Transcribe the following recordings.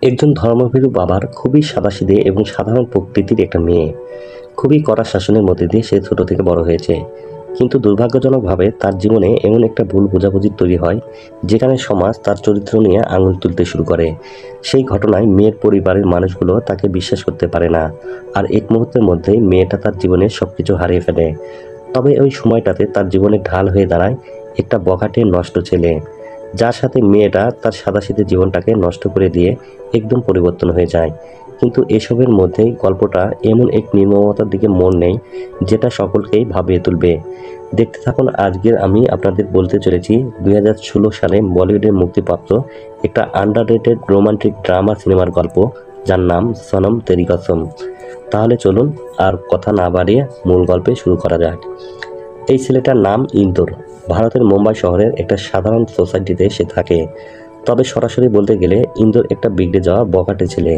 একজন ধর্মভীরু বাবার খুবই সাদাসিধে এবং সাধারণ প্রকৃতির একটা মেয়ে। খুবই কড়া শাসনের মধ্যে দিয়ে সে ছোট থেকে বড় হয়েছে। কিন্তু দুর্ভাগ্যজনকভাবে তার জীবনে এমন একটা ভুল বোঝাবুঝি তৈরি হয়, যেখানে সমাজ তার চরিত্র নিয়ে আঙুল তুলতে শুরু করে। সেই ঘটনায় মেয়ের পরিবারের মানুষগুলো তাকে বিশ্বাস করতে পারে না, আর এক মুহূর্তের মধ্যেই মেয়েটা তার জীবনের সবকিছু হারিয়ে ফেলে। তবে ওই সময়টাতে তার জীবনে ঢাল হয়ে দাঁড়ায় একটা বখাটে নষ্ট ছেলে, যার সাথে মেয়েটা তার সাদাসিধে জীবনটাকে নষ্ট করে দিয়ে একদম পরিবর্তন হয়ে যায়। কিন্তু এসবের মধ্যেই গল্পটা এমন এক নির্মমতার দিকে মোড় নেয়, যেটা সকলকেই ভাবিয়ে তুলবে। দেখতে থাকুন। আজকের আমি আপনাদের বলতে চলেছি 2016 সালে বলিউডে মুক্তিপ্রাপ্ত একটা আন্ডাররেটেড রোমান্টিক ড্রামা সিনেমার গল্প, যার নাম সনম তেরি কসম। তাহলে চলুন আর কথা না বাড়িয়ে মূল গল্পে শুরু করা যাক। এই ছেলেটার নাম ইন্দোর। ভারতের মুম্বাই শহরের একটা সাধারণ সোসাইটিতে সে থাকে। তবে সরাসরি বলতে গেলে ইন্দোর একটা বিগড়ে যাওয়া বখাটে ছেলে।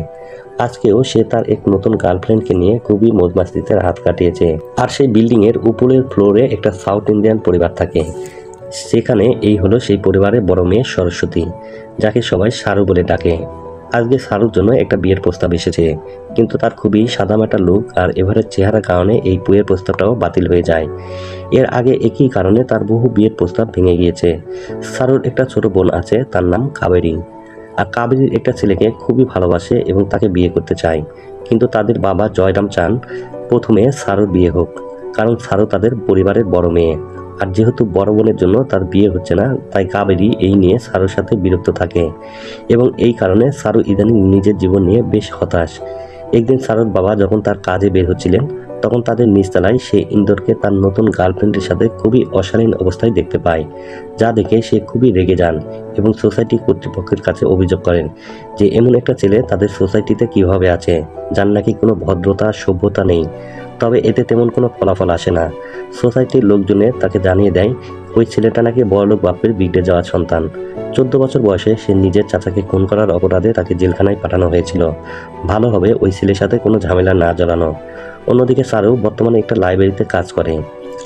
আজকেও সে তার এক নতুন গার্লফ্রেন্ডকে নিয়ে খুবই মজমাস্তিতে রাত কাটিয়েছে। আর সেই বিল্ডিংয়ের উপরের ফ্লোরে একটা সাউথ ইন্ডিয়ান পরিবার থাকে। সেখানে এই হলো সেই পরিবারের বড় মেয়ে সরস্বতী, যাকে সবাই সারু বলে ডাকে। আজকে সারুর জন্য একটা বিয়ের প্রস্তাব এসেছে, কিন্তু তার খুবই সাদামাটা লুক আর এভারের চেহারার কারণে এই বিয়ের প্রস্তাবটাও বাতিল হয়ে যায়। এর আগে একই কারণে তার বহু বিয়ের প্রস্তাব ভেঙে গিয়েছে। সারুর একটা ছোট বোন আছে, তার নাম কাবেরী। আর কাবেরীর একটা ছেলেকে খুবই ভালোবাসে এবং তাকে বিয়ে করতে চায়। কিন্তু তাদের বাবা জয়রাম চান প্রথমে সারুর বিয়ে হোক, কারণ সারু তাদের পরিবারের বড় মেয়ে। আর যেহেতু বড় বোনের জন্য তার বিয়ে হচ্ছে না, তাই কাবেরী এই নিয়ে সারুর সাথে বিরক্ত থাকে এবং এই কারণে সারু ইদানিং নিজের জীবন নিয়ে বেশ হতাশ। একদিন সারুর বাবা যখন তার কাজে বের হচ্ছিলেন, তখন তাদের নিচতলায় সে ইন্দোরকে তার নতুন গার্লফ্রেন্ডের সাথে খুবই অশালীন অবস্থায় দেখতে পায়, যা দেখে সে খুবই রেগে যান এবং সোসাইটি কর্তৃপক্ষের কাছে অভিযোগ করেন যে এমন একটা ছেলে তাদের সোসাইটিতে কিভাবে আছে, যার নাকি কোনো ভদ্রতা সভ্যতা নেই। তবে এতে তেমন কোনো ফলাফল আসে না। সোসাইটির লোকজনের তাকে জানিয়ে দেয় ওই ছেলেটা নাকি বড়লোক বাপের বিগড়ে যাওয়া সন্তান। 14 বছর বয়সে সে নিজের চাচাকে খুন করার অপরাধে তাকে জেলখানায় পাঠানো হয়েছিল। ভালো হবে ওই ছেলের সাথে কোনো ঝামেলা না জড়ানো। অন্যদিকে সারু বর্তমানে একটা লাইব্রেরিতে কাজ করে।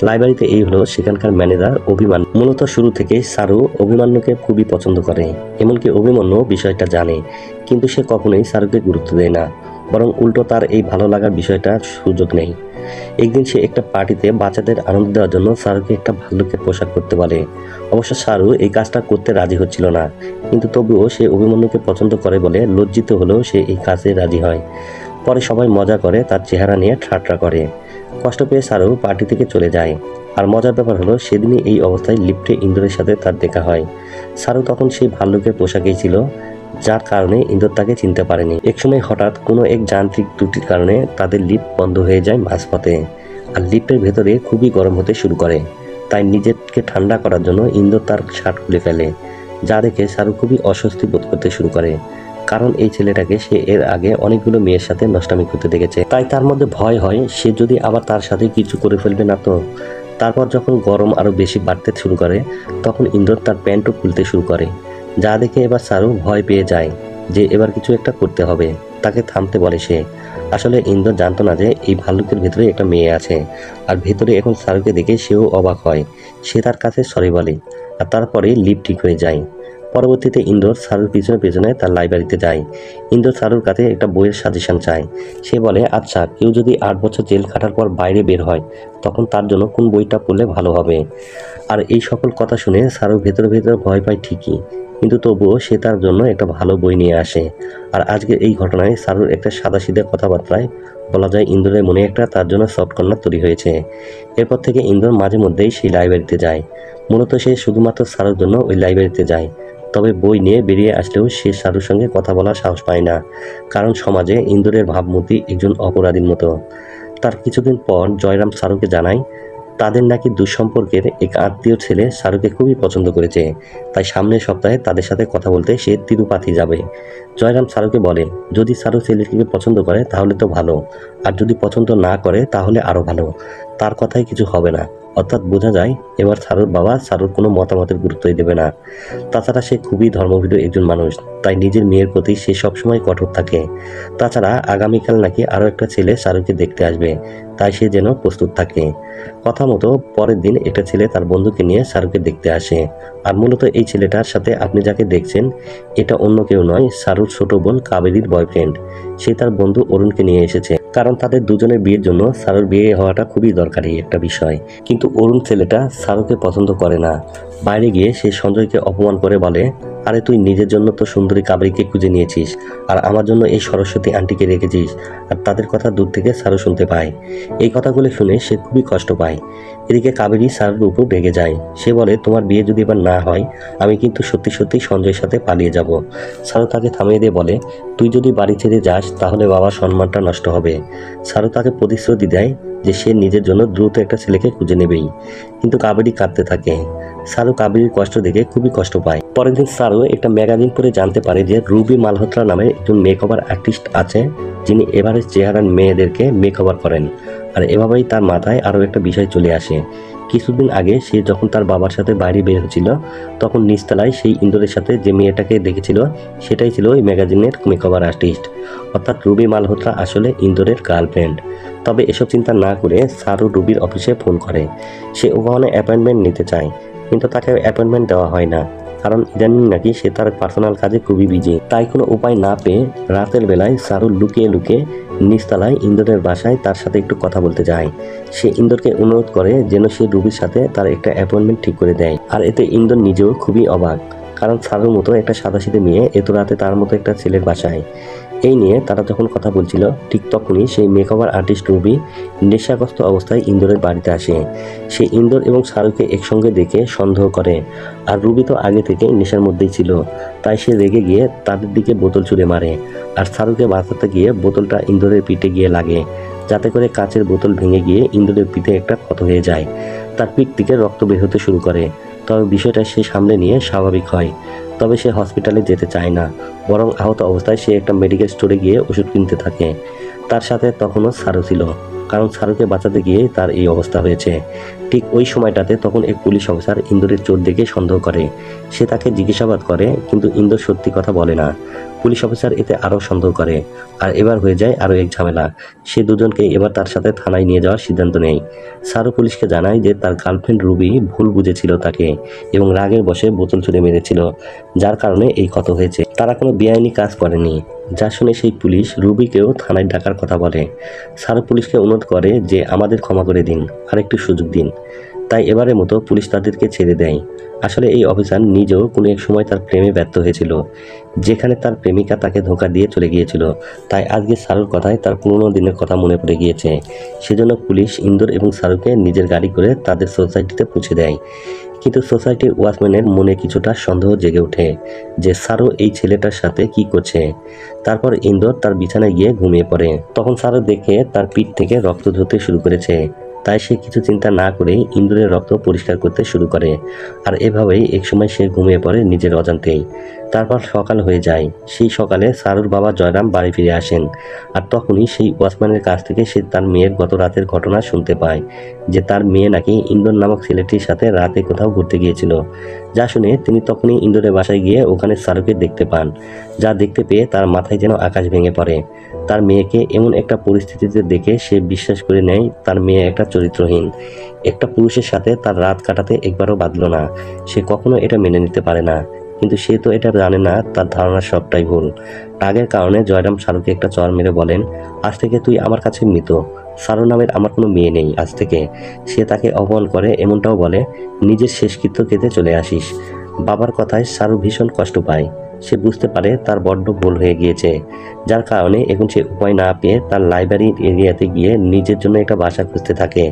লাইব্রেরিতে এই হলো সেখানকার ম্যানেজার অভিমান্যু। মূলত শুরু থেকে সারু অভিমান্যুকে খুবই পছন্দ করে, এমনকি অভিমান্যু বিষয়টা জানে, কিন্তু সে কখনোই সারুকে গুরুত্ব দেয় না, বরং উল্টো তার এই ভালো লাগার বিষয়টা সুযোগ নেই। একদিন সে একটা পার্টিতে বাচ্চাদের আনন্দ দেওয়ার জন্য সারুকে একটা ভাল্লুকের পোশাক পরতে বলে। অবশ্য সারু এই কাজটা করতে রাজি হচ্ছিল না, কিন্তু তবুও সে অভিমন্যুকে পছন্দ করে বলে লজ্জিত হলেও সে এই কাজে রাজি হয়। পরে সবাই মজা করে তার চেহারা নিয়ে ঠাট্টা করে। কষ্ট পেয়ে সারু পার্টি থেকে চলে যায়। আর মজার ব্যাপার হলো সেদিনই এই অবস্থায় লিফটে ইন্দোরের সাথে তার দেখা হয়। সারু তখন সেই ভাল্লুকের পোশাকেই ছিল, যার কারণে ইন্দোর তাকে চিনতে পারেনি। একসময় হঠাৎ কোনো এক যান্ত্রিক ত্রুটির কারণে তাদের লিফট বন্ধ হয়ে যায় মাঝপথে, আর লিফটের ভেতরে খুবই গরম হতে শুরু করে। তাই নিজেকে ঠান্ডা করার জন্য ইন্দোর তার শার্ট খুলে ফেলে, যা দেখে সারু খুবই অস্বস্তি বোধ করতে শুরু করে, কারণ এই ছেলেটাকে সে এর আগে অনেকগুলো মেয়ের সাথে নষ্টামি করতে দেখেছে। তাই তার মধ্যে ভয় হয় সে যদি আবার তার সাথে কিছু করে ফেলবে না তো। তারপর যখন গরম আরো বেশি বাড়তে শুরু করে, তখন ইন্দোর তার প্যান্টও খুলতে শুরু করে, যা দেখে এবার সারু ভয় পেয়ে যায় যে এবার কিছু একটা করতে হবে। তাকে থামতে বলে সে। আসলে ইন্দোর জানতো না যে এই ভাল্লুকের ভেতরে একটা মেয়ে আছে, আর ভেতরে এখন সারুকে দেখে সেও অবাক হয়। সে তার কাছে সরি বলে, আর তারপরে লিফট ঠিক হয়ে যায়। পরবর্তীতে ইন্দোর সারুর পিছনে পিছনে তার লাইব্রেরিতে যায়। ইন্দোর সারুর কাছে একটা বইয়ের সাজেশন চায়। সে বলে, আচ্ছা, কেউ যদি 8 বছর জেল খাটার পর বাইরে বের হয়, তখন তার জন্য কোন বইটা পড়লে ভালো হবে। আর এই সকল কথা শুনে সারু ভেতরে ভেতরে ভয় পায় ঠিকই, কিন্তু তবুও সে তার জন্য একটা ভালো বই নিয়ে আসে। আর আজকের এই ঘটনায় সারুর একটা সাদাসিধে কথাবার্তায় বলা যায় ইন্দোরের মনে একটা তার জন্য সফট কর্নার তৈরি হয়েছে। এরপর থেকে ইন্দোর মাঝে মধ্যেই সেই লাইব্রেরিতে যায়। মূলত সে শুধুমাত্র সারুর জন্য ওই লাইব্রেরিতে যায়। তবে বই নিয়ে বেরিয়ে আসলেও সে সারুর সঙ্গে কথা বলার সাহস পায় না, কারণ সমাজে ইন্দোরের ভাবমূর্তি একজন অপরাধীর মতো। তার কিছুদিন পর জয়রাম সারুকে জানায় তাদের নাকি দুঃসম্পর্কের এক আত্মীয় ছেলে সারুকে খুবই পছন্দ করেছে, তাই সামনের সপ্তাহে তাদের সাথে কথা বলতে সে তিরুপাতি যাবে। জয়রাম সারুকে বলে, যদি সারু ছেলেটিকে পছন্দ করে তাহলে তো ভালো, আর যদি পছন্দ না করে তাহলে আরও ভালো। তার কথায় কিছু হবে না। অর্থাৎ বোঝা যায় এবার সারুর বাবা সারুর কোনো মতামতের গুরুত্বই দেবে না। তাছাড়া সে খুবই ধর্মভীরু একজন মানুষ, তাই নিজের মেয়ের প্রতি সে সবসময় কঠোর থাকে। তাছাড়া আগামীকাল নাকি আরও একটা ছেলে সারুকে দেখতে আসবে, তাই সে যেন প্রস্তুত থাকে। কথা মতো পরের দিন একটা ছেলে তার বন্ধুকে নিয়ে শাহরুখকে দেখতে আসে। আর মূলত এই ছেলেটার সাথে আপনি যাকে দেখছেন এটা অন্য কেউ নয়, শাহরুখ ছোট বোন কাবেরীর বয়ফ্রেন্ড। সে তার বন্ধু অরুণকে নিয়ে এসেছে, কারণ তাদের দুজনের বিয়ের জন্য শাহরুখ বিয়ে হওয়াটা খুবই দরকারি একটা বিষয়। কিন্তু অরুণ ছেলেটা শাহরুখকে পছন্দ করে না। বাইরে গিয়ে সে সঞ্জয়কে অপমান করে বলে, আরে তুই নিজের জন্য তো সুন্দরী কাবেরীকে খুঁজে নিয়েছিস, আর আমার জন্য এই সরস্বতী আন্টিকে রেখেছিস। আর তাদের কথা দূর থেকে শাহরুখ শুনতে পায়। এই কথাগুলো শুনে সে খুবই কষ্ট পায়। এদিকে কাবেরী শাহরুখের উপর রেগে যায়। সে বলে, তোমার বিয়ে যদি এবার না হয় আমি কিন্তু সত্যি সত্যি সঞ্জয়ের সাথে পালিয়ে যাব। শাহরুখ তাকে থামিয়ে দিয়ে বলে, তুই যদি বাড়ি ছেড়ে যাস তাহলে বাবার সম্মানটা নষ্ট হবে। শাহরুখ তাকে প্রতিশ্রুতি দেয় যে সে নিজের জন্য দ্রুত একটা ছেলেকে খুঁজে নেবেই। কিন্তু কাবেরী কাঁদতে থাকে। শাহরুখ কাবেরীর কষ্ট দেখে খুবই কষ্ট পায়। পরের দিন শাহরুখ একটা ম্যাগাজিন পড়ে জানতে পারে যে রুবি মালহোত্রা নামে একজন মেকওভার আর্টিস্ট আছে, যিনি এভারেজ চেহারার মেয়েদেরকে মেকওভার করেন। আর এভাবেই তার মাথায় আরও একটা বিষয় চলে আসে। কিছুদিন আগে সে যখন তার বাবার সাথে বাইরে বের হচ্ছিল, তখন নিচতলায় সেই ইন্দোরের সাথে যে মেয়েটাকে দেখেছিল সেটাই ছিল ওই ম্যাগাজিনের মেকওভার আর্টিস্ট। অর্থাৎ রুবি মালহোত্রা আসলে ইন্দোরের গার্লফ্রেন্ড। তবে এসব চিন্তা না করে শাহরুখ রুবির অফিসে ফোন করে। সে ওখানে অ্যাপয়েন্টমেন্ট নিতে চায়, কিন্তু তাকে অ্যাপয়েন্টমেন্ট দেওয়া হয় না, কারণ ইদানিং নাকি সে তার পার্সোনাল কাজে খুবই বিজি। তাই কোনো উপায় না পেয়ে রাতের বেলায় শাহরুখ লুকিয়ে লুকিয়ে নিচতলায় ইন্দোরের বাসায় তার সাথে একটু কথা বলতে যায়। সে ইন্দোরকে অনুরোধ করে যেন সে রুবির সাথে তার একটা অ্যাপয়েন্টমেন্ট ঠিক করে দেয়। আর এতে ইন্দোর নিজেও খুবই অবাক, কারণ শাহরুর মতো একটা সাদাসিধে মেয়ে এত রাতে তার মতো একটা ছেলের বাসায়। এই নিয়ে তারা যখন কথা বলছিল, ঠিক তখনই সেই মেকওভার আর্টিস্ট রুবি নেশাগ্রস্ত অবস্থায় ইন্দোরের বাড়িতে আসে। সে ইন্দোর এবং শাহরুখকে একসঙ্গে দেখে সন্দেহ করে। আর রুবি তো আগে থেকে নেশার মধ্যেই ছিল, তাই সে রেগে গিয়ে তাদের দিকে বোতল ছুঁড়ে মারে। আর শাহরুখকে বাঁচাতে গিয়ে বোতলটা ইন্দোরের পিঠে গিয়ে লাগে, যাতে করে কাচের বোতল ভেঙে গিয়ে ইন্দোরের পিঠে একটা ক্ষত হয়ে যায়। তার পিঠ থেকে রক্ত বের হতে শুরু করে। তবে বিষয়টা সে সামলে নিয়ে স্বাভাবিক হয়। তবে সে হসপিটালে যেতে চায় না, বরং আহত অবস্থায় সে একটা মেডিকেল স্টোরে গিয়ে ওষুধ কিনতে থাকে। তার সাথে তখনও শাহরুখ ছিল, কারণ শাহরুখকে বাঁচাতে গিয়ে তার এই অবস্থা হয়েছে। ঠিক ওই সময়টাতে তখন এক পুলিশ অফিসার ইন্দোরের চোর দেখে সন্দেহ করে। সে তাকে জিজ্ঞাসাবাদ করে, কিন্তু ইন্দোর সত্যি কথা বলে না। পুলিশ অফিসার এতে আরও সন্দেহ করে। আর এবার হয়ে যায় আরও এক ঝামেলা। সে দুজনকে এবার তার সাথে থানায় নিয়ে যাওয়ার সিদ্ধান্ত নেয়। শাহরুখ পুলিশকে জানায় যে তার গার্লফ্রেন্ড রুবি ভুল বুঝেছিল তাকে এবং রাগের বশে বোতল ছুঁড়ে মেরেছিল, যার কারণে এই ক্ষত হয়েছে। তারা কোনো বেআইনি কাজ করেনি। যা শুনে সেই পুলিশ রুবিকেও থানায় ডাকার কথা বলে। শাহরুখ পুলিশকে অনুরোধ করে যে আমাদের ক্ষমা করে দিন, আর একটু সুযোগ দিন। তাই এবারের মতো পুলিশ তাদেরকে ছেড়ে দেয়। আসলে এই অফিসার নিজেও কোনো এক সময় তার প্রেমে ব্যর্থ হয়েছিল, যেখানে তার প্রেমিকা তাকে ধোঁকা দিয়ে চলে গিয়েছিল। তাই আজকে শাহরুখ কথায় তার পুরনো দিনের কথা মনে পড়ে গিয়েছে। সেজন্য পুলিশ ইন্দোর এবং শাহরুখকে নিজের গাড়ি করে তাদের সোসাইটিতে পৌঁছে দেয়। কিন্তু সোসাইটির ওয়াচম্যানের মনে কিছুটা সন্দেহ জেগে ওঠে যে শাহরুখ এই ছেলেটার সাথে কি করছে। তারপর ইন্দোর তার বিছানায় গিয়ে ঘুমিয়ে পড়ে। তখন শাহরুখ দেখে তার পিঠ থেকে রক্ত ঝরতে শুরু করেছে। তাই সে কিছু চিন্তা না করেই ইন্দোরের রক্ত পরিষ্কার করতে শুরু করে। আর এভাবেই একসময় সে ঘুমিয়ে পড়ে নিজের অজান্তেই। তারপর সকাল হয়ে যায়। সেই সকালে শাহরুর বাবা জয়রাম বাড়ি ফিরে আসেন। আর তখনই সেই ওয়াচম্যানের কাছ থেকে সে তার মেয়ের গত রাতের ঘটনা শুনতে পায়, যে তার মেয়ে নাকি ইন্দোর নামক ছেলেটির সাথে রাতে কোথাও ঘুরতে গিয়েছিল। যা শুনে তিনি তখনই ইন্দোরের বাসায় গিয়ে ওখানে শাহরুখকে দেখতে পান। যা দেখতে পেয়ে তার মাথায় যেন আকাশ ভেঙে পড়ে। তার মেয়েকে এমন একটা পরিস্থিতিতে দেখে সে বিশ্বাস করে নেয় তার মেয়ে একটা চরিত্রহীন। একটা পুরুষের সাথে তার রাত কাটাতে একবারও বাঁধল না। সে কখনো এটা মেনে নিতে পারে না, কিন্তু সে তো এটা জানে না তার ধারণা সবটাই ভুল। রাগের কারণে জয়রাম শাহরুখকে একটা চর মেরে বলেন, আজ থেকে তুই আমার কাছে মৃত। শাহরুখ নামের আমার কোনো মেয়ে নেই আজ থেকে। সে তাকে অপমান করে, এমনটাও বলে নিজের শেষকৃত্য খেতে চলে আসিস। বাবার কথায় শাহরুখ ভীষণ কষ্ট পায়। সে বুঝতে পারে তার বড্ড ভুল হয়ে গিয়েছে, যার কারণে এখন সে উপায় না পেয়ে তার লাইব্রেরির এরিয়াতে গিয়ে নিজের জন্য একটা বাসা খুঁজতে থাকে।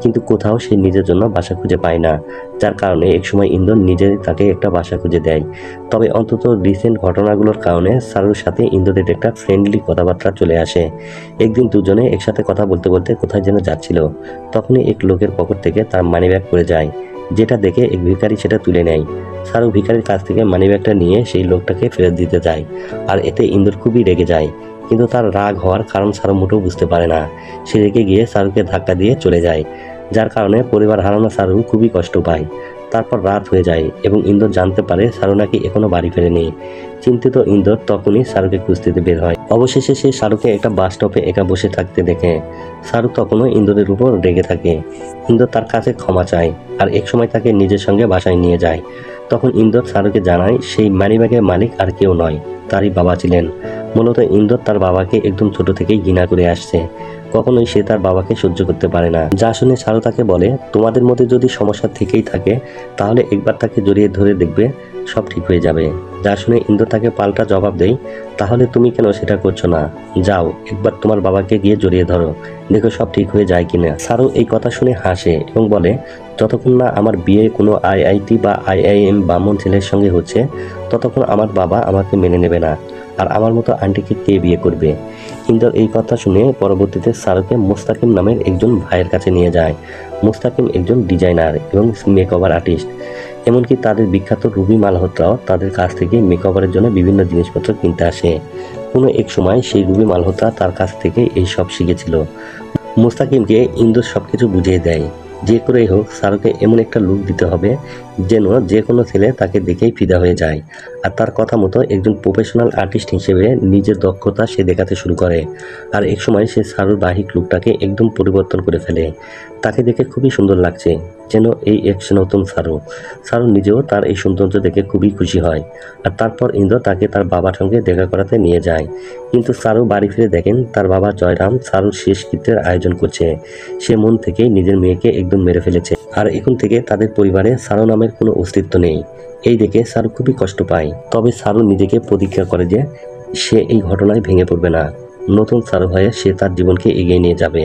কিন্তু কোথাও সে নিজের জন্য বাসা খুঁজে পায় না, যার কারণে একসময় ইন্দোর নিজেই তাকে একটা বাসা খুঁজে দেয়। তবে অন্তত রিসেন্ট ঘটনাগুলোর কারণে শাহরুর সাথে ইন্দোরের একটা ফ্রেন্ডলি কথাবার্তা চলে আসে। একদিন দুজনে একসাথে কথা বলতে বলতে কোথায় যেন যাচ্ছিল, তখনই এক লোকের পকেট থেকে তার মানিব্যাগ পড়ে যায়, যেটা দেখে এক ভিখারি সেটা তুলে নেয়। শাহরুখ ভিখারির কাছ থেকে মানিব্যাগটা নিয়ে সেই লোকটাকে ফেরত দিতে যায়। আর এতে ইন্দোর খুবই রেগে যায়, কিন্তু তার রাগ হওয়ার কারণ শাহরুখ মোটেও বুঝতে পারে না। সে রেগে গিয়ে শাহরুখকে ধাক্কা দিয়ে চলে যায়, যার কারণে পরিবার হারানো শাহরুখ খুবই কষ্ট পায়। তারপর রাত হয়ে যায় এবং ইন্দোর জানতে পারে সারু নাকি এখনো বাড়ি ফেরেনি। চিন্তিত ইন্দোর তখনই সারুকে খুঁজতে বের হয়। অবশেষে সে সারুকে একটা বাস স্টপে একা বসে থাকতে দেখে। সারু তখনও ইন্দোরের উপর রেগে থাকে। ইন্দোর তার কাছে ক্ষমা চায় আর একসময় তাকে নিজের সঙ্গে বাসায় নিয়ে যায়। তখন ইন্দোর সারুকে জানায় সেই মানিব্যাগের মালিক আর কেউ নয়, তারই বাবা ছিলেন। মূলত ইন্দোর তার বাবাকে একদম ছোট থেকেই ঘৃণা করে আসছে। কখনোই সে তার বাবাকে সহ্য করতে পারে না। যা শুনে সারু তাকে বলে, তোমাদের মধ্যে যদি সমস্যা থেকেই থাকে তাহলে একবার তাকে জড়িয়ে ধরে দেখবে, সব ঠিক হয়ে যাবে। যা শুনে ইন্দোর তাকে পাল্টা জবাব দেয়, তাহলে তুমি কেন সেটা করছো না? যাও একবার তোমার বাবাকে গিয়ে জড়িয়ে ধরো, দেখো সব ঠিক হয়ে যায় কিনা। সারু এই কথা শুনে হাসে এবং বলে, যতক্ষণ না আমার বিয়ে কোনো আইআইটি বা আইআইএম ব্রাহ্মণ ছেলের সঙ্গে হচ্ছে ততক্ষণ আমার বাবা আমাকে মেনে নেবে না, আর আমার মতো আন্টিকে কে বিয়ে করবে। ইন্দোর এই কথা শুনে পরবর্তীতে সারুকে মুস্তাকিম নামের একজন ভাইয়ের কাছে নিয়ে যায়। মুস্তাকিম একজন ডিজাইনার এবং মেকওভার আর্টিস্ট। এমনকি তাদের বিখ্যাত রুবি মালহোত্রাও তাদের কাছ থেকে মেকওভারের জন্য বিভিন্ন জিনিসপত্র কিনতে আসে। কোনো এক সময় সেই রুবি মালহোত্রা তার কাছ থেকে এই সব শিখেছিল। মুস্তাকিমকে ইন্দোর সবকিছু বুঝিয়ে দেয়। যে করেই হোক সারুকে এমন একটা লুক দিতে হবে যেন যে কোনো ছেলে তাকে দেখেই ফিদা হয়ে যায়। আর তার কথা মতো একজন প্রফেশনাল আর্টিস্ট হিসেবে নিজের দক্ষতা সে দেখাতে শুরু করে। আর এক সময় সে সারুর বাহিক লুকটাকে একদম পরিবর্তন করে ফেলে। তাকে দেখে খুবই সুন্দর লাগছে, যেন এই এক নতুন সারু। সারু নিজেও তার এই সৌন্দর্য দেখে খুবই খুশি হয়। আর তারপর ইন্দ্র তাকে তার বাবার সঙ্গে দেখা করাতে নিয়ে যায়। কিন্তু সারু বাড়ি ফিরে দেখেন তার বাবা জয়রাম সারুর শেষকৃত্যের আয়োজন করছে। সে মন থেকেই নিজের মেয়েকে একদম মেরে ফেলেছে। আর এখন থেকে তাদের পরিবারে সারু নামের কোনো অস্তিত্ব নেই। এই দেখে সারু খুবই কষ্ট পায়। তবে সারু নিজেকে প্রতিজ্ঞা করে যে সে এই ঘটনায় ভেঙে পড়বে না। নতুন সারু হয়ে সে তার জীবনকে এগিয়ে নিয়ে যাবে।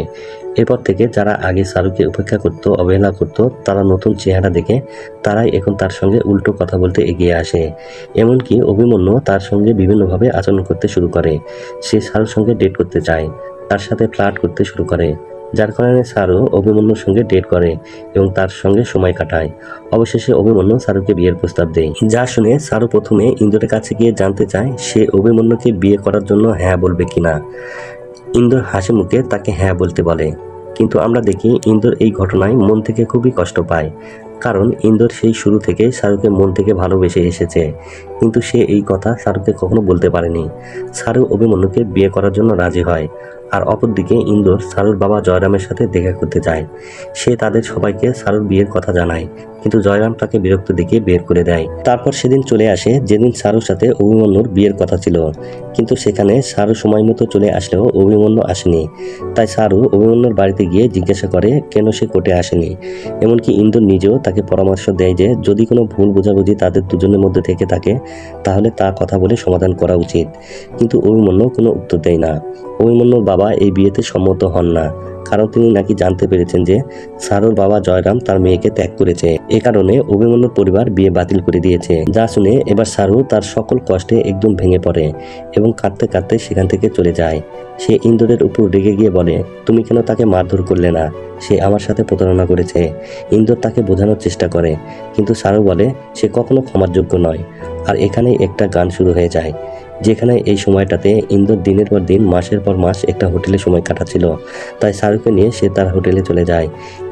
এরপর থেকে যারা আগে সারুকে উপেক্ষা করত, অবহেলা করত, তারা নতুন চেহারা দেখে তারাই এখন তার সঙ্গে উল্টো কথা বলতে এগিয়ে আসে। এমনকি অভিমন্যু তার সঙ্গে বিভিন্নভাবে আচরণ করতে শুরু করে। সে সারুর সঙ্গে ডেট করতে চায়, তার সাথে ফ্লার্ট করতে শুরু করে, যার কারণে সারু অভিমন্যুর সঙ্গে ডেট করে এবং তার সঙ্গে সময় কাটায়। অবশেষে অভিমন্যু সারুকে বিয়ের প্রস্তাব দেয়। যা শুনে সারু প্রথমে ইন্দ্রের কাছে গিয়ে জানতে চায় সে অভিমন্যুকে বিয়ে করার জন্য হ্যাঁ বলবে কিনা। ইন্দ্র হাসি মুখে তাকে হ্যাঁ বলতে বলে। কিন্তু আমরা দেখি ইন্দ্র এই ঘটনায় মন থেকে খুবই কষ্ট পায়, কারণ ইন্দ্র সেই শুরু থেকে সারুকে মন থেকে ভালোবেসে এসেছে। কিন্তু সে এই কথা সারুকে কখনো বলতে পারেনি। সারু অভিমন্যুকে বিয়ে করার জন্য রাজি হয়। আর অপরদিকে ইন্দ্র সারুর বাবা জয়রামের সাথে দেখা করতে যায়। সে তাদের সবাইকে সারুর বিয়ের কথা জানায়, কিন্তু জয়রাম তাকে বিরক্ত দেখিয়ে বের করে দেয়। তারপর সেদিন চলে আসে যেদিন সারুর সাথে অভিমন্যুর বিয়ের কথা ছিল। কিন্তু সেখানে সারু সময় মতো চলে আসলেও অভিমন্যু আসেনি। তাই সারু অভিমন্যুর বাড়িতে গিয়ে জিজ্ঞাসা করে কেন সে কোর্টে আসেনি। এমনকি ইন্দ্র নিজেও তাকে পরামর্শ দেয় যে যদি কোনো ভুল বোঝাবুঝি তাদের দুজনের মধ্যে থেকে থাকে তাহলে তা কথা বলে সমাধান করা উচিত। কিন্তু অভিমন্যু কোনো উত্তর দেয় না। অভিমন্যুর বাবা এই বিয়েতে সম্মত হন না, কারণ তিনি নাকি জানতে পেরেছেন যে সারুর বাবা জয়রাম তার মেয়েকে ত্যাগ করেছে। এ কারণে অভিমন্যুর পরিবার বিয়ে বাতিল করে দিয়েছে। যা শুনে এবার সারু তার সকল কষ্টে একদম ভেঙে পড়ে এবং কাঁদতে কাঁদতে সেখান থেকে চলে যায়। সে ইন্দ্রের উপর রেগে গিয়ে বলে, তুমি কেন তাকে মারধর করলে না? সে আমার সাথে প্রতারণা করেছে। ইন্দ্র তাকে বোঝানোর চেষ্টা করে, কিন্তু সারু বলে সে কখনো ক্ষমার যোগ্য নয়। আর এখানেই একটা গান শুরু হয়ে যায়, যেখানে এই সময়টাতে ইন্দ্র দিনের পর দিন মাসের পর মাস একটা হোটেলে সময় কাটাচ্ছিল। তাই সারুকে নিয়ে সে তার হোটেলে চলে যায়।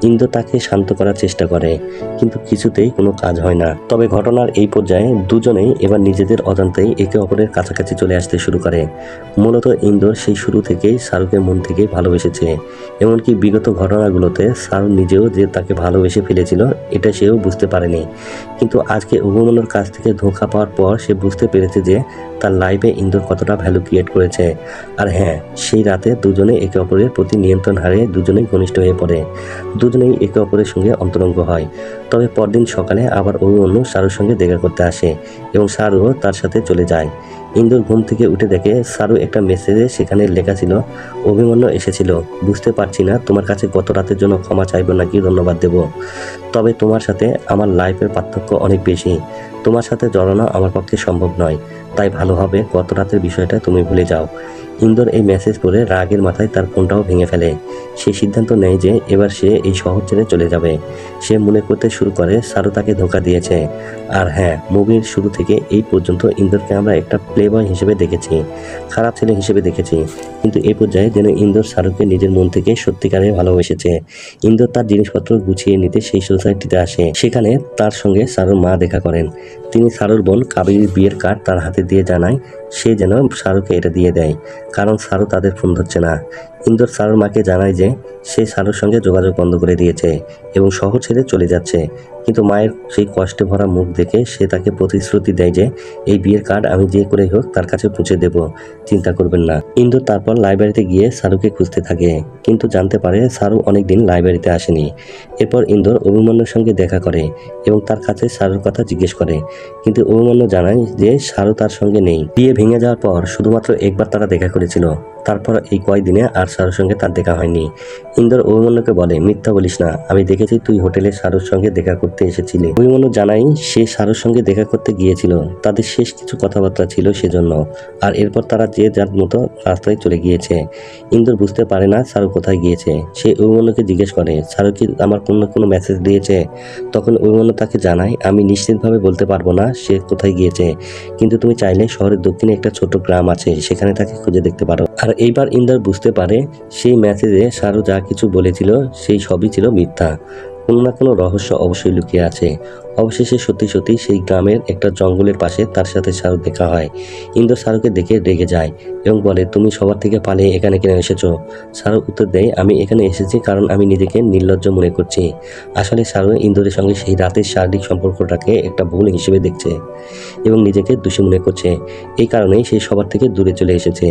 ইন্দ্র তাকে শান্ত করার চেষ্টা করে, কিন্তু কিছুতেই কোনো কাজ হয় না। তবে ঘটনার এই পর্যায়ে দুজনেই এবার নিজেদের অজান্তেই একে অপরের কাছাকাছি চলে আসতে শুরু করে। মূলত ইন্দ্র সেই শুরু থেকেই সারুকে মন থেকে ভালোবেসেছে। এমনকি বিগত ঘটনাগুলোতে সারু নিজেও যে তাকে ভালোবেসে ফেলেছিল এটা সেও বুঝতে পারেনি। কিন্তু আজকে অভিমন্যুর কাছ থেকে ধোঁকা পাওয়ার পর সে বুঝতে পেরেছে যে তার লাইফে ইন্দ্র কতটা ভ্যালু ক্রিয়েট করেছে। আর হ্যাঁ, সেই রাতে দুজনে একে অপরের প্রতি নিয়ন্ত্রণ হারিয়ে দুজনেই ঘনিষ্ঠ হয়ে পড়ে। দুজনেই একে অপরের সঙ্গে অন্তরঙ্গ হয়। তবে পরদিন সকালে আবার অভিমন্যু সারুর সঙ্গে দেখা করতে আসে এবং সারুও তার সাথে চলে যায়। ইন্দ্র ঘুম থেকে উঠে দেখে সারু একটা মেসেজে সেখানে লেখা ছিল, অভিমন্যু এসেছিল, বুঝতে পারছি না তোমার কাছে গত রাতের জন্য ক্ষমা চাইব নাকি ধন্যবাদ দেব। তবে তোমার সাথে আমার লাইফের পার্থক্য অনেক বেশি। তোমার সাথে জড়ানো আমার পক্ষে সম্ভব নয়। তাই ভালো হবে গত রাতের বিষয়টা তুমি ভুলে যাও। ইন্দোর এই মেসেজ পড়ে রাগের মাথায় তার ফোনটাও ভেঙে ফেলে। সে সিদ্ধান্ত নেয় যে এবার সে এই শহর ছেড়ে চলে যাবে। সে মনে করতে শুরু করে সারু তাকে ধোঁকা দিয়েছে। আর হ্যাঁ, মুভির শুরু থেকে এই পর্যন্ত ইন্দোরকে আমরা একটা প্লেবয় হিসেবে দেখেছি, খারাপ ছেলে হিসেবে দেখেছি, কিন্তু এই পর্যায়ে যেন ইন্দোর সারুকে নিজের মন থেকে সত্যিকারে ভালোবেসেছে। ইন্দোর তার জিনিসপত্র গুছিয়ে নিতে সেই সোসাইটিতে আসে। সেখানে তার সঙ্গে সারুর মা দেখা করেন। তিনি সারুর বোন কাবেরীর বিয়ের কার্ড তার হাতে দিয়ে জানায় সে যেন সারুকে এটা দিয়ে দেয়, কারণ সারু তাদের ফোন ধরছে না। ইন্দোর সারুর মাকে জানায় যে সে সারুর সঙ্গে যোগাযোগ বন্ধ করে দিয়েছে এবং শহর ছেড়ে চলে যাচ্ছে। কিন্তু মায়ের সেই কষ্টে ভরা মুখ দেখে সে তাকে প্রতিশ্রুতি দেয় যে এই বিয়ের কার্ড আমি যে করেই হোক তার কাছে পৌঁছে দেব, চিন্তা করবেন না। ইন্দোর তারপর লাইব্রেরিতে গিয়ে সারুকে খুঁজতে থাকে, কিন্তু জানতে পারে সারু অনেকদিন লাইব্রেরিতে আসেনি। এরপর ইন্দোর অভিমন্যুর সঙ্গে দেখা করে এবং তার কাছে সারুর কথা জিজ্ঞেস করে, কিন্তু অভিমন্যু জানায় যে সারু তার সঙ্গে নেই। বিয়ে ভেঙে যাওয়ার পর শুধুমাত্র একবার তারা দেখা করেছিল, তারপর এই কয়েকদিনে আর সারুর সঙ্গে তার দেখা হয়নি। ইন্দোর অভিমন্যুকে বলে, মিথ্যা বলিস না, আমি দেখেছি তুই হোটেলে সারুর সঙ্গে দেখা করতে এসেছিলি। অভিমন্যু জানাই সে সারুর সঙ্গে দেখা করতে গিয়েছিল, তাদের শেষ কিছু কথাবার্তা ছিল সেজন্য, আর এরপর তারা যে যার মতো রাস্তায় চলে গিয়েছে। ইন্দোর বুঝতে পারে না সারু কোথায় গিয়েছে। সে অভিমন্যুকে জিজ্ঞেস করে, সারু কি আমার কোনো মেসেজ দিয়েছে? তখন অভিমন্যু তাকে জানায়, আমি নিশ্চিতভাবে বলতে পারবো না সে কোথায় গিয়েছে, কিন্তু তুমি চাইলে শহরের দক্ষিণে একটা ছোট গ্রাম আছে, সেখানে তাকে খুঁজে দেখতে পারো। আর এইবার ইন্দোর বুঝতে পারে সেই মেসেজে সারু যা কিছু বলেছিল সেই সবই ছিল মিথ্যা। কোনো না কোনো রহস্য অবশ্যই লুকিয়ে আছে। অবশেষে সত্যি সত্যি সেই গ্রামের একটা জঙ্গলের পাশে তার সাথে সারু দেখা হয়। ইন্দোর সারুকে দেখে রেগে যায় এবং বলে, তুমি সবার থেকে পালিয়ে এখানে কেন এসেছো? সারু উত্তর দেয়, আমি এখানে এসেছি কারণ আমি নিজেকে নির্লজ্জ মনে করছি। আসলে সারু ইন্দোরের সঙ্গে সেই রাতের শারীরিক সম্পর্কটাকে একটা ভুল হিসেবে দেখছে এবং নিজেকে দোষী মনে করছে। এই কারণেই সে সবার থেকে দূরে চলে এসেছে।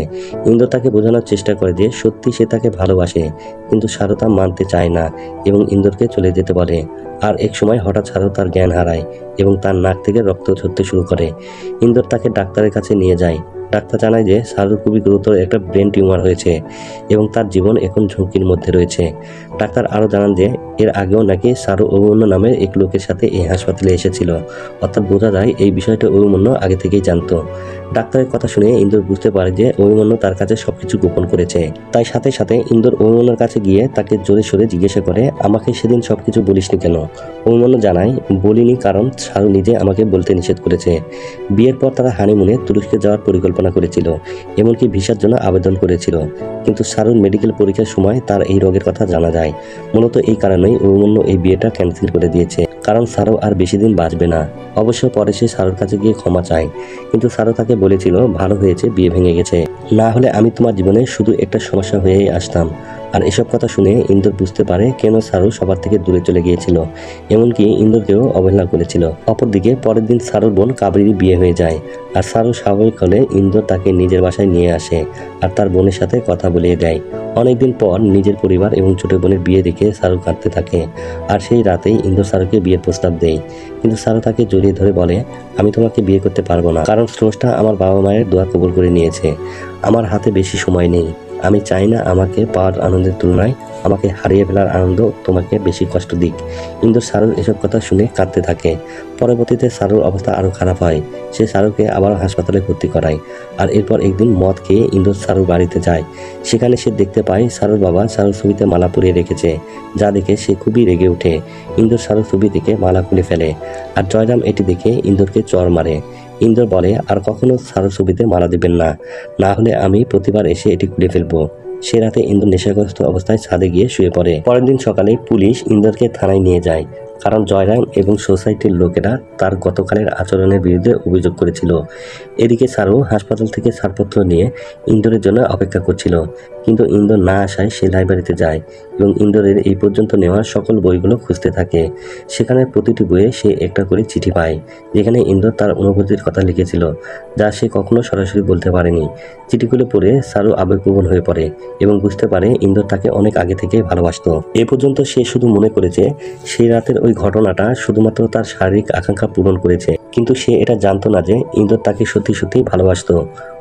ইন্দোর তাকে বোঝানোর চেষ্টা করে যে সত্যি সে তাকে ভালোবাসে, কিন্তু সারু তা মানতে চায় না এবং ইন্দোরকে চলে যেতে বলে। আর এক সময় হঠাৎ সারু তার জ্ঞান হারায় এবং তার নাক থেকে রক্ত ঝরতে শুরু করে। ইন্দোর তাকে ডাক্তারের কাছে নিয়ে যায়। ডাক্তার জানায় যে সারুর খুবই গুরুতর একটা ব্রেন টিউমার হয়েছে এবং তার জীবন এখন ঝুঁকির মধ্যে রয়েছে। ডাক্তার আরও জানান যে এর আগেও নাকি সারু অভিমন্যু নামের এক লোকের সাথে এই হাসপাতালে এসেছিল, অর্থাৎ বোঝা যায় এই বিষয়টা অভিমন্যু আগে থেকেই জানতো। ডাক্তারের কথা শুনে ইন্দোর বুঝতে পারে যে অভিমন্যু তার কাছে সবকিছু গোপন করেছে। তাই সাথে সাথে ইন্দোর অভিমন্যুর কাছে গিয়ে তাকে জোরে সোরে জিজ্ঞাসা করে, আমাকে সেদিন সবকিছু বলিসনি কেন? অভিমন্যু জানায়, বলিনি কারণ সারু নিজে আমাকে বলতে নিষেধ করেছে। বিয়ের পর তারা হানিমুনে তুরস্কে যাওয়ার পরিকল্পনা করেছিল, এমনকি ভিসার জন্য আবেদন করেছিল, কিন্তু সারুর মেডিকেল পরীক্ষার সময় তার এই রোগের কথা জানা যায়। মূলত এই কারণেই অভিমন্যু এই বিয়েটা ক্যান্সেল করে দিয়েছে, কারণ সারু আর বেশি দিন বাঁচবে না। অবশ্য পরে সে সারুর কাছে গিয়ে ক্ষমা চায়, কিন্তু সারু তাকে বলেছিল, ভালো হয়েছে বিয়ে ভেঙে গেছে, না হলে আমি তোমার জীবনে শুধু একটা সমস্যা হয়েই আসতাম। আর এসব কথা শুনে ইন্দোর বুঝতে পারে কেন সারু সবার থেকে দূরে চলে গিয়েছিল, এমনকি ইন্দোরকেও অবহেলা করেছিল। অপরদিকে পরের দিন সারুর বোন কাবেরীর বিয়ে হয়ে যায়, আর সারু স্বাভাবিক হলে ইন্দোর তাকে নিজের বাসায় নিয়ে আসে আর তার বোনের সাথে কথা বলিয়ে দেয়। অনেকদিন পর নিজের পরিবার এবং ছোট বোনের বিয়ে দেখে সারু কাঁদতে থাকে, আর সেই রাতেই ইন্দোর সারুকে বিয়ের প্রস্তাব দেয়। কিন্তু সারু তাকে জড়িয়ে ধরে বলে, আমি তোমাকে বিয়ে করতে পারবো না, কারণ স্রষ্টা আমার বাবা মায়ের দোয়া কবুল করে নিয়েছে। আমার হাতে বেশি সময় নেই, আমি চাই না আমাকে পাওয়ার আনন্দের তুলনায় আমাকে হারিয়ে ফেলার আনন্দ তোমাকে বেশি কষ্ট দিক। ইন্দোর সারুর এসব কথা শুনে কাঁদতে থাকে। পরবর্তীতে সারুর অবস্থা আরও খারাপ হয়। সে সারুকে আবারও হাসপাতালে ভর্তি করায়। আর এরপর একদিন মদ খেয়ে ইন্দোর সারুর বাড়িতে যায়। সেখানে সে দেখতে পায় সারুর বাবা সারুর ছবিতে মালা পরিয়ে রেখেছে, যা দেখে সে খুবই রেগে ওঠে। ইন্দোর সারুর ছবি থেকে মালা খুলে ফেলে, আর জয়রাম এটি দেখে ইন্দোরকে চড় মারে। ইন্দোর বলে, আর কখনো সারুর ছবিতে মালা দিবেন না, না হলে আমি প্রতিবার এসে এটি খুলে ফেলবো। সে রাতে ইন্দোর নেশাগ্রস্ত অবস্থায় ছাদে গিয়ে শুয়ে পড়ে। পরের দিন সকালে পুলিশ ইন্দোরকে থানায় নিয়ে যায়, কারণ জয়রাম এবং সোসাইটির লোকেরা তার গতকালের আচরণের বিরুদ্ধে অভিযোগ করেছিল। এদিকে সারু হাসপাতাল থেকে ছাড়পত্র নিয়ে ইন্দোরের জন্য অপেক্ষা করছিল, কিন্তু ইন্দোর না আসায় সে লাইব্রেরিতে যায় এবং ইন্দোরের এই পর্যন্ত নেওয়া সকল বইগুলো খুঁজতে থাকে। সেখানে প্রতিটি বইয়ে সে একটা করে চিঠি পায়, যেখানে ইন্দোর তার অনুভূতির কথা লিখেছিল, যা সে কখনো সরাসরি বলতে পারেনি। চিঠিগুলো পড়ে সারু আবেগপ্রবণ হয়ে পড়ে এবং বুঝতে পারে ইন্দোর তাকে অনেক আগে থেকে ভালোবাসত। এ পর্যন্ত সে শুধু মনে করেছে সেই রাতের ওই ঘটনাটা শুধুমাত্র তার শারীরিক আকাঙ্ক্ষা পূরণ করেছে, কিন্তু সে এটা জানতো না যে ইন্দোর তাকে সত্যি সত্যি ভালোবাসতো।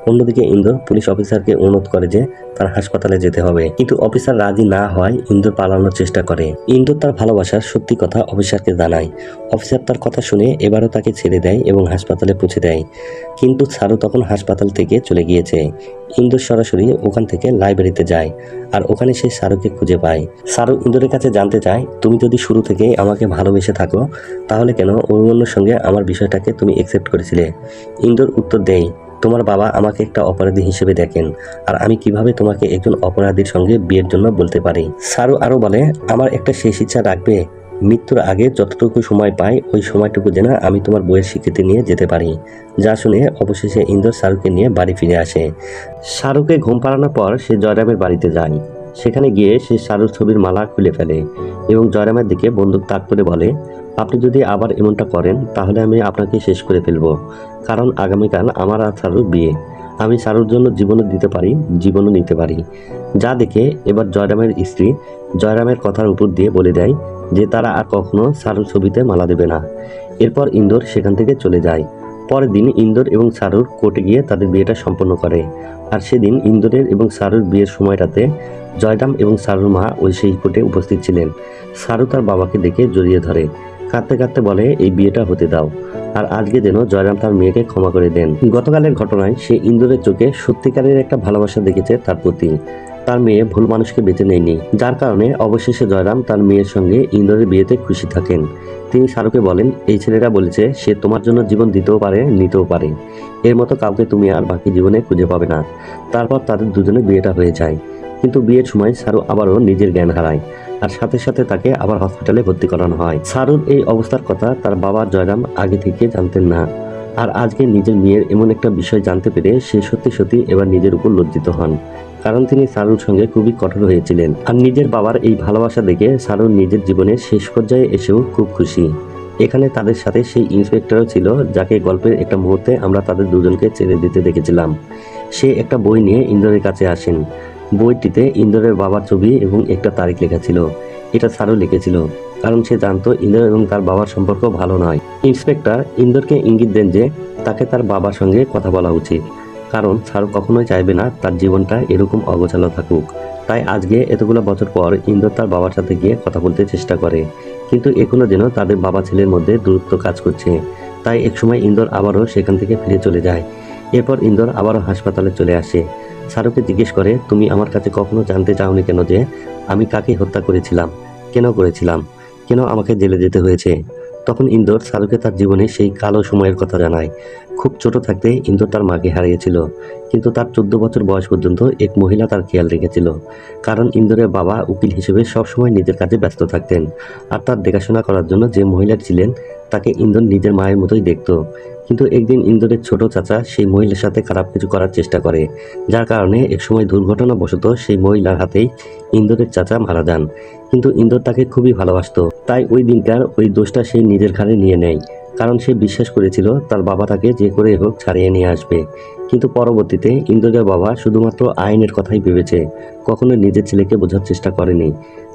অন্যদিকে ইন্দোর পুলিশ অফিসারকে অনুরোধ করে যে তার হাসপাতালে যেতে হবে, কিন্তু অফিসার রাজি না হয় ইন্দোর পালানোর চেষ্টা করে। ইন্দোর তার ভালোবাসার সত্যি কথা অফিসারকে জানায়। অফিসার তার কথা শুনে এবারও তাকে ছেড়ে দেয় এবং হাসপাতালে পৌঁছে দেয়, কিন্তু সারু তখন হাসপাতাল থেকে চলে গিয়েছে। ইন্দোর সরাসরি ওখান থেকে লাইব্রেরিতে যায়, আর ওখানে সে সারুকে খুঁজে পায়। সারু ইন্দোরের কাছে জানতে চায়, তুমি যদি শুরু থেকেই আমাকে ভালোবেসে থাকো তাহলে কেন অন্যের সঙ্গে আমার বিষয়টাকে তুমি অ্যাকসেপ্ট করেছিলে? ইন্দোর উত্তর দেয়, তোমার বাবা আমাকে একটা অপরাধী হিসেবে দেখেন, আর আমি কিভাবে তোমাকে একজন অপরাধীর সঙ্গে বিয়ের জন্য বলতে পারি? সারু আরও বলে, আমার একটা শেষ ইচ্ছা রাখবে, মৃত্যুর আগে যতটুকু সময় পাই ওই সময়টুকু যেন আমি তোমার বইয়ের স্বীকৃতি নিয়ে যেতে পারি। যা শুনে অবশেষে ইন্দোর শাহরুখকে নিয়ে বাড়ি ফিরে আসে। শাহরুখকে ঘুম পাড়ানোর পর সে জয়রামের বাড়িতে যায়। সেখানে গিয়ে সে শাহরুখ ছবির মালা খুলে ফেলে এবং জয়রামের দিকে বন্দুক তাক করে বলে, আপনি যদি আবার এমনটা করেন তাহলে আমি আপনাকে শেষ করে ফেলবো, কারণ আগামীকাল আমার আর শাহরুখ বিয়ে। আমি শাহরুর জন্য জীবনও দিতে পারি, জীবনও নিতে পারি। যা দেখে এবার জয়রামের স্ত্রী জয়রামের কথার উপর দিয়ে বলে দেয় যে তারা আর কখনো শাহরুর ছবিতে মালা দেবে না। এরপর ইন্দোর সেখান থেকে চলে যায়। পরের দিন ইন্দোর এবং শাহরুর কোর্টে গিয়ে তাদের বিয়েটা সম্পন্ন করে। আর সেদিন ইন্দোরের এবং শাহরুর বিয়ের সময়টাতে জয়রাম এবং শাহরুর মা ওই সেই কোর্টে উপস্থিত ছিলেন। শাহরু তার বাবাকে দেখে জড়িয়ে ধরে, কাঁদতে কাঁদতে বলে, এই বিয়েটা হতে দাও, আর আজকে যেন জয়রাম তার মেয়েকে ক্ষমা করে দেন। গতকালের ঘটনায় সে ইন্দোরের চোখে সত্যিকারের একটা ভালোবাসা দেখেছে তার প্রতি। তার মেয়ে ভুল মানুষকে বেছে নেয়নি, যার কারণে অবশেষে জয়রাম তার মেয়ের সঙ্গে ইন্দোরের বিয়েতে খুশি থাকেন। তিনি শাহরুখকে বলেন, এই ছেলেটা বলেছে সে তোমার জন্য জীবন দিতেও পারে, নিতেও পারে। এর মতো কাউকে তুমি আর বাকি জীবনে খুঁজে পাবে না। তারপর তাদের দুজনের বিয়েটা হয়ে যায়। কিন্তু বিয়ের সময় শাহরুখ আবারও নিজের জ্ঞান হারায়, আর সাথে সাথে তাকে আবার হসপিটালে ভর্তি করানো হয়। শাহরুর এই অবস্থার কথা তার বাবা জয়রাম আগে থেকে জানতেন না, আর আজকে নিজের মেয়ের এমন একটা বিষয় জানতে পেরে সে সত্যি সত্যি এবার নিজের উপর লজ্জিত হন, কারণ তিনি শাহরুর সঙ্গে খুবই কঠোর হয়েছিলেন। আর নিজের বাবার এই ভালোবাসা দেখে শাহরুর নিজের জীবনের শেষ পর্যায়ে এসেও খুব খুশি। এখানে তাদের সাথে সেই ইন্সপেক্টরও ছিল, যাকে গল্পের একটা মুহূর্তে আমরা তাদের দুজনকে ছেড়ে দিতে দেখেছিলাম। সে একটা বই নিয়ে ইন্দোরের কাছে আসেন। বইটিতে ইন্দোরের বাবার ছবি এবং একটা তারিখ লেখা ছিল। এটা শাহরুখ লিখেছিল, কারণ সে জানতো ইন্দোর এবং তার বাবার সম্পর্ক ভালো নয়। ইন্সপেক্টর ইন্দোরকে ইঙ্গিত দেন যে তাকে তার বাবার সঙ্গে কথা বলা উচিত, কারণ শাহরুখ কখনোই চাইবে না তার জীবনটা এরকম অগোছালো থাকুক। তাই আজকে এতগুলো বছর পর ইন্দোর তার বাবার সাথে গিয়ে কথা বলতে চেষ্টা করে, কিন্তু এখনো যেন তাদের বাবা ছেলের মধ্যে দূরত্ব কাজ করছে। তাই একসময় ইন্দোর আবারও সেখান থেকে ফিরে চলে যায়। এরপর ইন্দোর আবারও হাসপাতালে চলে আসে। শাহরুখকে জিজ্ঞেস করে, তুমি আমার কাছে কখনো জানতে চাওনি কেন যে আমি কাকে হত্যা করেছিলাম, কেন করেছিলাম, কেন আমাকে জেলে যেতে হয়েছে? তখন ইন্দোর শাহরুখকে তার জীবনে সেই কালো সময়ের কথা জানায়। খুব ছোট থাকতে ইন্দোর তার মাকে হারিয়েছিল, কিন্তু তার 14 বছর বয়স পর্যন্ত এক মহিলা তার খেয়াল রেখেছিল, কারণ ইন্দোরের বাবা উকিল হিসেবে সবসময় নিজের কাজে ব্যস্ত থাকতেন। আর তার দেখাশোনা করার জন্য যে মহিলা ছিলেন তাকে ইন্দোর নিজের মায়ের মতোই দেখত। কিন্তু একদিন ইন্দোরের ছোট চাচা সেই মহিলার সাথে খারাপ কিছু করার চেষ্টা করে, যার কারণে একসময় দুর্ঘটনাবশত সেই মহিলার হাতেই ইন্দোরের চাচা মারা যান। কিন্তু ইন্দোর তাকে খুবই ভালোবাসতো, তাই ওই দিনকার ওই দোষটা সে নিজের ঘাড়ে নিয়ে নেয়, কারণ সে বিশ্বাস করেছিল তার বাবা তাকে যে করে হোক ছাড়িয়ে নিয়ে আসবে। কিন্তু পরবর্তীতে ইন্দোরের বাবা শুধুমাত্র আইনের কথাই ভেবেছে, কখনো নিজের ছেলেকে বোঝার চেষ্টা করেনি,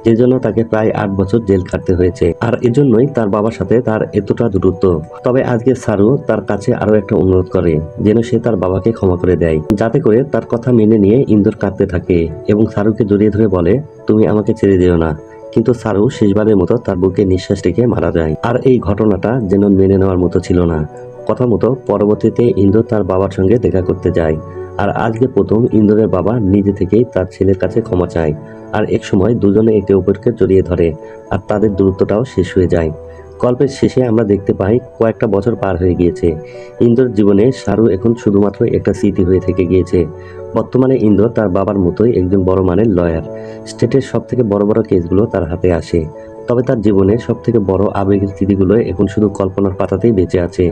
যে জন্য তাকে প্রায় 8 বছর জেল কাটতে হয়েছে। আর এজন্যই তার বাবার সাথে তার এতটা দূরত্ব। তবে আজকে সারু তার কাছে আরো একটা অনুরোধ করে, যেন সে তার বাবাকে ক্ষমা করে দেয়, যাতে করে তার কথা মেনে নিয়ে ইন্দোর কাঁদতে থাকে এবং সারুকে জড়িয়ে ধরে বলে, তুমি আমাকে ছেড়ে দিও না। কিন্তু সারু শেষবারের মতো তার বুকে নিঃশ্বাস রেখে মারা যায়। আর এই ঘটনাটা যেন মেনে নেওয়ার মতো ছিল না। কথা মতো পরবর্তীতে ইন্দোর তার বাবার সঙ্গে দেখা করতে যায়। আর আজকে প্রথম ইন্দোরের বাবা নিজে থেকেই তার ছেলের কাছে ক্ষমা চায়। আর এক সময় দুজনে একে অপরকে জড়িয়ে ধরে, আর তাদের দূরত্বটাও শেষ হয়ে যায়। গল্পের শেষে আমরা দেখতে পাই কয়েকটা বছর পার হয়ে গিয়েছে। ইন্দোর জীবনে শাহরু এখন শুধুমাত্র একটা স্মৃতি হয়ে থেকে গিয়েছে। বর্তমানে ইন্দোর তার বাবার মতোই একজন বড় মানের লয়ার। স্টেটের সব থেকে বড় বড় কেসগুলো তার হাতে আসে। তবে তার জীবনের সব থেকে বড় আবেগের স্মৃতিগুলো এখন শুধু কল্পনার পাতাতেই বেঁচে আছে।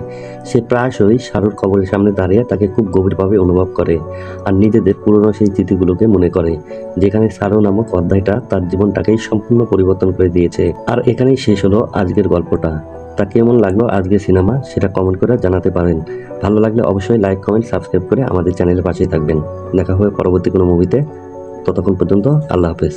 সে প্রায়শই শাহরুর কবরের সামনে দাঁড়িয়ে তাকে খুব গভীরভাবে অনুভব করে, আর নিজেদের পুরনো সেই স্মৃতিগুলোকে মনে করে, যেখানে শাহরু নামক অধ্যায়টা তার জীবনটাকেই সম্পূর্ণ পরিবর্তন করে দিয়েছে। আর এখানেই শেষ হলো আজকের গল্পটা। তা কেমন লাগলো আজকের সিনেমা সেটা কমেন্ট করে জানাতে পারেন। ভালো লাগলে অবশ্যই লাইক, কমেন্ট, সাবস্ক্রাইব করে আমাদের চ্যানেলের পাশেই থাকবেন। দেখা হবে পরবর্তী কোনো মুভিতে। ততক্ষণ পর্যন্ত আল্লাহ হাফেজ।